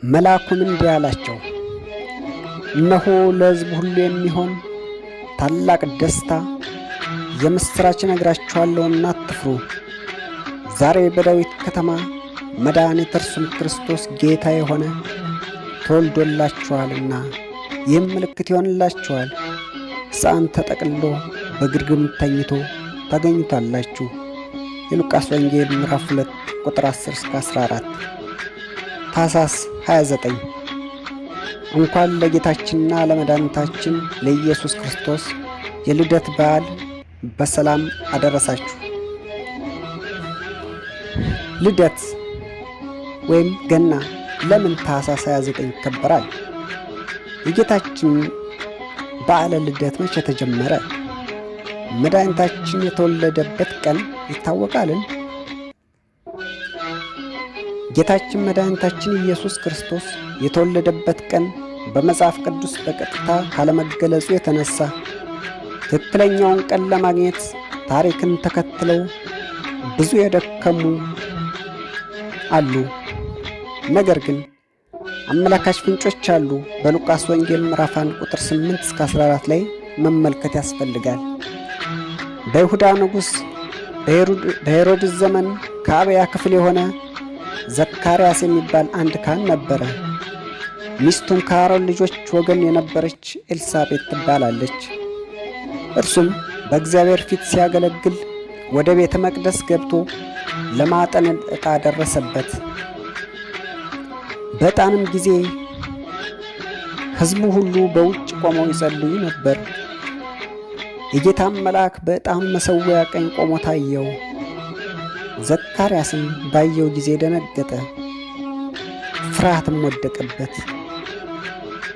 መልአኩም እንዲህ አላቸው፣ እነሆ ለሕዝብ ሁሉ የሚሆን ታላቅ ደስታ የምሥራች እነግራችኋለሁና አትፍሩ። ዛሬ በዳዊት ከተማ መድኃኒት እርሱም ክርስቶስ ጌታ የሆነ ተወልዶላችኋልና፣ ይህም ምልክት ይሆንላችኋል፣ ሕፃን ተጠቅልሎ በግርግም ተኝቶ ታገኙታላችሁ። የሉቃስ ወንጌል ምዕራፍ 2 ቁጥር 10-14። ታኅሳስ 29 እንኳን ለጌታችንና ለመድኃኒታችን ለኢየሱስ ክርስቶስ የልደት በዓል በሰላም አደረሳችሁ። ልደት ወይም ገና ለምን ታኅሳስ 29 ይከበራል? የጌታችን በዓለ ልደት መቼ ተጀመረ? መድኃኒታችን የተወለደበት ቀን ይታወቃልን? ጌታችን መድኃኒታችን ኢየሱስ ክርስቶስ የተወለደበት ቀን በመጽሐፍ ቅዱስ በቀጥታ ካለመገለጹ የተነሳ ትክክለኛውን ቀን ለማግኘት ታሪክን ተከትለው ብዙ የደከሙ አሉ። ነገር ግን አመላካች ፍንጮች አሉ። በሉቃስ ወንጌል ምዕራፍ 1 ቁጥር 8-14 ላይ መመልከት ያስፈልጋል። በይሁዳ ንጉሥ በሄሮድስ ዘመን ከአብያ ክፍል የሆነ ዘካርያስ የሚባል አንድ ካህን ነበረ። ሚስቱም ከአሮን ልጆች ወገን የነበረች ኤልሳቤጥ ትባላለች። እርሱም በእግዚአብሔር ፊት ሲያገለግል ወደ ቤተ መቅደስ ገብቶ ለማጠን ዕጣ ደረሰበት። በዕጣንም ጊዜ ሕዝቡ ሁሉ በውጭ ቆመው ይጸልዩ ነበር። የጌታም መልአክ በዕጣኑ መሠዊያ ቀኝ ቆሞ ታየው። ዘካርያስም ባየው ጊዜ ደነገጠ፣ ፍርሃትም ወደቀበት።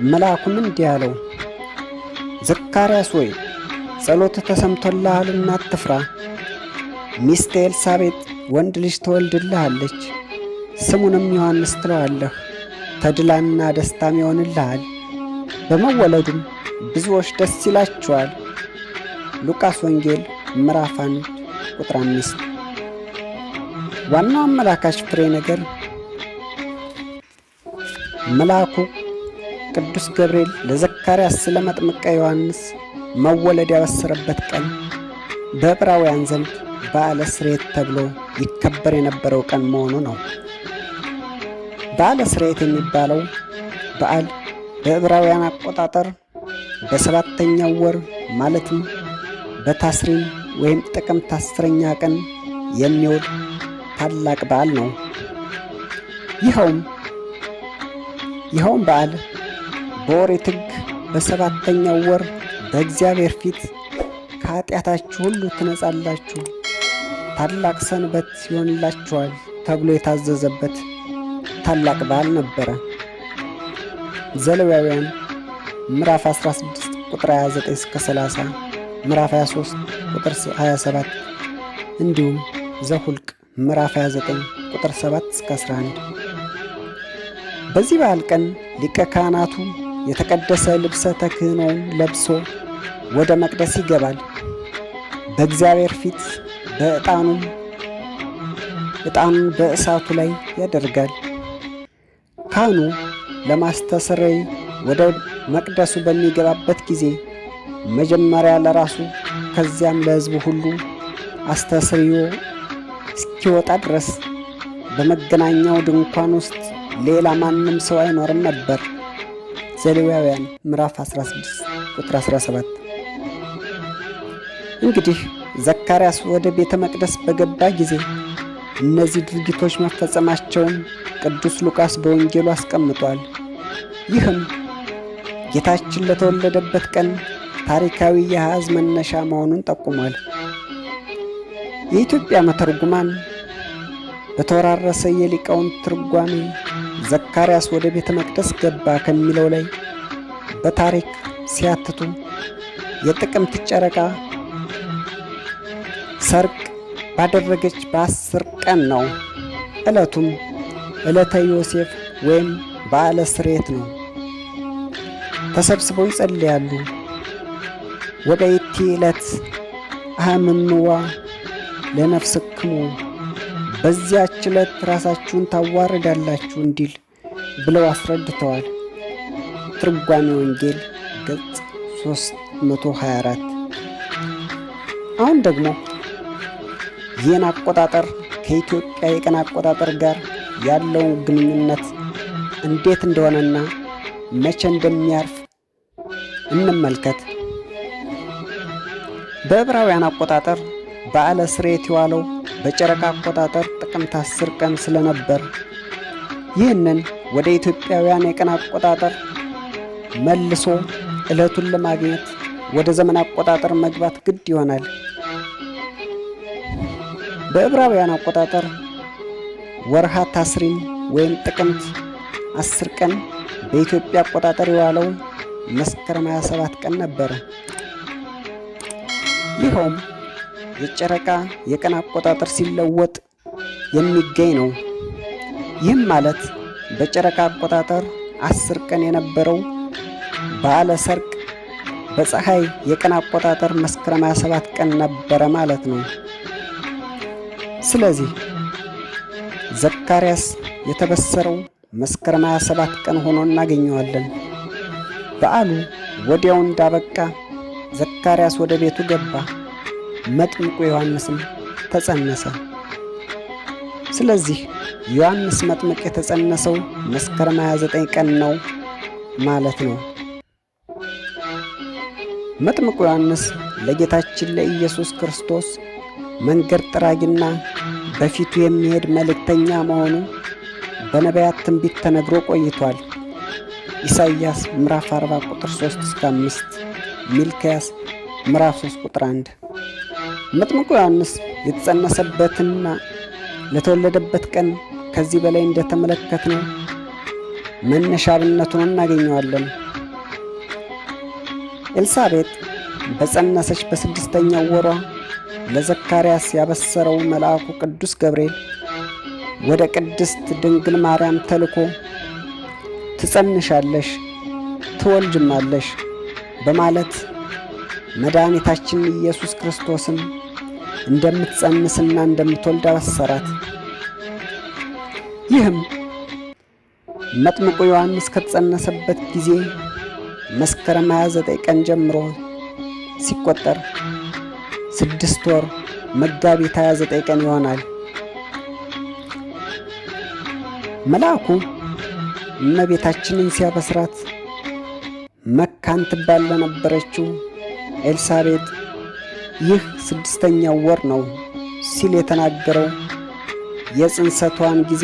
መልአኩም እንዲህ አለው፣ ዘካርያስ ሆይ ጸሎትህ ተሰምቶልሃልና አትፍራ። ሚስትህ ኤልሳቤጥ ወንድ ልጅ ትወልድልሃለች፣ ስሙንም ዮሐንስ ትለዋለህ። ተድላና ደስታም ይሆንልሃል፣ በመወለዱም ብዙዎች ደስ ይላቸዋል። ሉቃስ ወንጌል ምዕራፍ 1 ቁጥር 5። ዋናው አመላካች ፍሬ ነገር መልአኩ ቅዱስ ገብርኤል ለዘካርያስ ስለ መጥምቀ ዮሐንስ መወለድ ያበሰረበት ቀን በዕብራውያን ዘንድ በዓለ ስርየት ተብሎ ይከበር የነበረው ቀን መሆኑ ነው። በዓለ ስርየት የሚባለው በዓል በዕብራውያን አቆጣጠር በሰባተኛው ወር ማለትም በታስሪም ወይም ጥቅምት 10ኛ ቀን የሚውል ታላቅ በዓል ነው። ይኸውም በዓል በኦሪት ሕግ በሰባተኛው ወር በእግዚአብሔር ፊት ከኃጢአታችሁ ሁሉ ትነጻላችሁ፣ ታላቅ ሰንበት ይሆንላችኋል ተብሎ የታዘዘበት ታላቅ በዓል ነበረ። ዘሌዋውያን ምዕራፍ 16 ቁጥር 29-30፣ ምዕራፍ 23 ቁጥር 27 እንዲሁም ዘሁልቅ ምዕራፍ 29 ቁጥር 7-11። በዚህ በዓል ቀን ሊቀ ካህናቱ የተቀደሰ ልብሰ ተክህኖውን ለብሶ ወደ መቅደስ ይገባል። በእግዚአብሔር ፊት ዕጣኑን በእሳቱ ላይ ያደርጋል። ካህኑ ለማስተስረይ ወደ መቅደሱ በሚገባበት ጊዜ መጀመሪያ ለራሱ ከዚያም ለሕዝቡ ሁሉ አስተስርዮ እስኪወጣ ድረስ በመገናኛው ድንኳን ውስጥ ሌላ ማንም ሰው አይኖርም ነበር። ዘሌዋውያን ምዕራፍ 16 ቁጥር 17። እንግዲህ ዘካርያስ ወደ ቤተ መቅደስ በገባ ጊዜ እነዚህ ድርጊቶች መፈጸማቸውን ቅዱስ ሉቃስ በወንጌሉ አስቀምጧል። ይህም ጌታችን ለተወለደበት ቀን ታሪካዊ የአሃዝ መነሻ መሆኑን ጠቁሟል። የኢትዮጵያ መተርጉማን በተወራረሰ የሊቃውንት ትርጓሜ ዘካርያስ ወደ ቤተ መቅደስ ገባ ከሚለው ላይ በታሪክ ሲያትቱ የጥቅምት ጨረቃ ሰርቅ ባደረገች በ10 ቀን ነው። ዕለቱም ዕለተ ዮሴፍ ወይም በዓለ ስርየት ነው። ተሰብስበው ይጸልያሉ። ወበይቲ ዕለት አህምምዋ ለነፍስክሙ፣ በዚያች ዕለት ራሳችሁን ታዋርዳላችሁ እንዲል ብለው አስረድተዋል። ትርጓሜ ወንጌል ገጽ 324። አሁን ደግሞ ይህን አቆጣጠር ከኢትዮጵያ የቀን አቆጣጠር ጋር ያለውን ግንኙነት እንዴት እንደሆነና መቼ እንደሚያርፍ እንመልከት። በዕብራውያን አቆጣጠር በዓለ ስርየት የዋለው በጨረቃ አቆጣጠር ጥቅምት 10 ቀን ስለነበር ይህንን ወደ ኢትዮጵያውያን የቀን አቆጣጠር መልሶ ዕለቱን ለማግኘት ወደ ዘመን አቆጣጠር መግባት ግድ ይሆናል። በዕብራውያን አቆጣጠር ወርሃ ታስሪን ወይም ጥቅምት 10 ቀን በኢትዮጵያ አቆጣጠር የዋለው መስከረም 27 ቀን ነበረ። ይኸውም የጨረቃ የቀን አቆጣጠር ሲለወጥ የሚገኝ ነው። ይህም ማለት በጨረቃ አቆጣጠር 10 ቀን የነበረው በዓለ ሰርቅ በፀሐይ የቀን አቆጣጠር መስከረም 27 ቀን ነበረ ማለት ነው። ስለዚህ ዘካርያስ የተበሰረው መስከረም 27 ቀን ሆኖ እናገኘዋለን። በዓሉ ወዲያው እንዳበቃ ዘካርያስ ወደ ቤቱ ገባ፣ መጥምቁ ዮሐንስም ተጸነሰ። ስለዚህ ዮሐንስ መጥምቅ የተጸነሰው መስከረም 29 ቀን ነው ማለት ነው። መጥምቁ ዮሐንስ ለጌታችን ለኢየሱስ ክርስቶስ መንገድ ጠራጊና በፊቱ የሚሄድ መልእክተኛ መሆኑ በነቢያት ትንቢት ተነግሮ ቆይቷል። ኢሳይያስ ምዕራፍ 40 ቁጥር 3-5፣ ሚልክያስ ምዕራፍ 3 ቁጥር 1። መጥምቁ ዮሐንስ የተጸነሰበትና ለተወለደበት ቀን ከዚህ በላይ እንደተመለከትነው መነሻ አብነቱን እናገኘዋለን። ኤልሳቤጥ በጸነሰች በ6ኛው ወሯ ለዘካርያስ ያበሰረው መልአኩ ቅዱስ ገብርኤል ወደ ቅድስት ድንግል ማርያም ተልኮ ትጸንሻለሽ፣ ትወልጅማለሽ በማለት መድኃኒታችን ኢየሱስ ክርስቶስን እንደምትጸንስና እንደምትወልድ አበሰራት። ይህም መጥምቁ ዮሐንስ ከተጸነሰበት ጊዜ መስከረም 29 ቀን ጀምሮ ሲቆጠር 6 ወር መጋቢት 29 ቀን ይሆናል። መልአኩ እመቤታችንን ሲያበስራት መካን ትባል ለነበረችው ኤልሳቤጥ ይህ 6ኛው ወር ነው ሲል የተናገረው የጽንሰቷን ጊዜ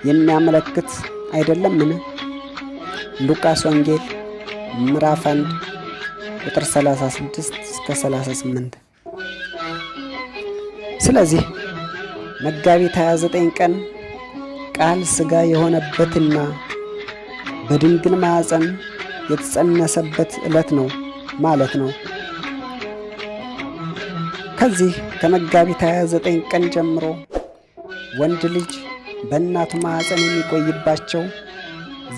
የሚያመለክት አይደለምን? ሉቃስ ወንጌል ምዕራፍ 1 ቁጥር 36-38። ስለዚህ መጋቢት 29 ቀን ቃል ሥጋ የሆነበትና በድንግል ማኅፀን የተጸነሰበት ዕለት ነው ማለት ነው። ከዚህ ከመጋቢት 29 ቀን ጀምሮ ወንድ ልጅ በእናቱ ማኅፀን የሚቆይባቸው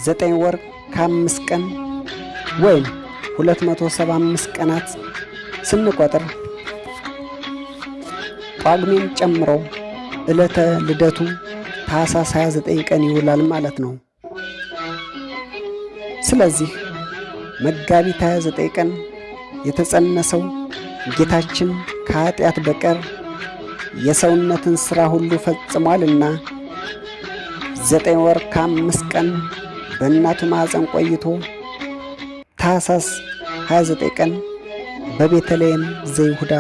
9 ወር ከ5 ቀን ወይም 275 ቀናት ስንቆጥር ጳጉሜን ጨምሮ ዕለተ ልደቱ ታኅሳስ 29 ቀን ይውላል ማለት ነው። ስለዚህ መጋቢት 29 ቀን የተጸነሰው ጌታችን ከኃጢአት በቀር የሰውነትን ሥራ ሁሉ ፈጽሟልና 9 ወር ከ5 ቀን በእናቱ ማኅፀን ቆይቶ ታኅሳስ 29 ቀን በቤተልሔም ዘይሁዳ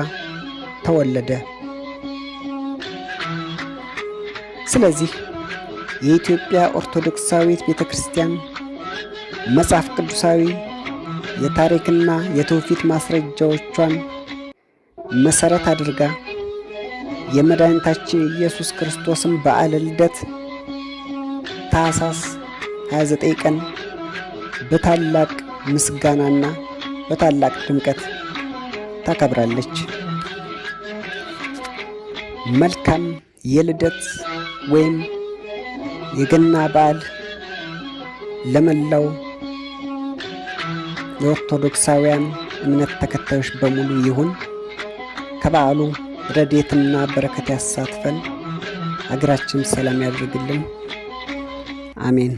ተወለደ። ስለዚህ የኢትዮጵያ ኦርቶዶክሳዊት ቤተ ክርስቲያን መጽሐፍ ቅዱሳዊ የታሪክና የትውፊት ማስረጃዎቿን መሠረት አድርጋ የመድኃኒታችን ኢየሱስ ክርስቶስን በዓለ ልደት ታኅሳስ 29 ቀን በታላቅ ምስጋናና በታላቅ ድምቀት ታከብራለች። መልካም የልደት ወይም የገና በዓል ለመላው የኦርቶዶክሳውያን እምነት ተከታዮች በሙሉ ይሁን። ከበዓሉ ረድኤትና በረከት ያሳትፈን። ሀገራችን ሰላም ያድርግልን። አሜን።